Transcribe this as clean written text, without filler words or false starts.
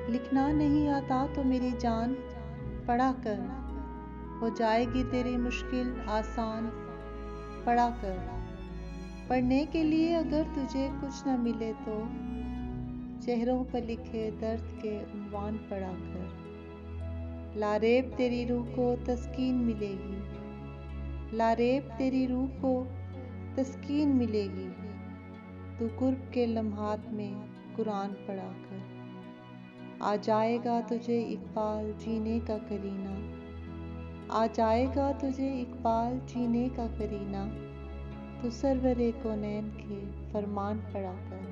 लिखना नहीं आता तो मेरी जान पढ़ा कर, हो जाएगी तेरी मुश्किल आसान पढ़ा कर। पढ़ने के लिए अगर तुझे कुछ न मिले तो चेहरों पर लिखे दर्द के उन्वान पढ़ा कर। लारेब तेरी रूह को तस्कीन मिलेगी, लारेब तेरी रूह को तस्कीन मिलेगी, तू कुर्ब के लम्हात में कुरान पढ़ा कर। आ जाएगा तुझे इकबाल जीने का करीना, आ जाएगा तुझे इकबाल जीने का करीना, तू सरवरे कौनैन के फरमान पढ़ा कर।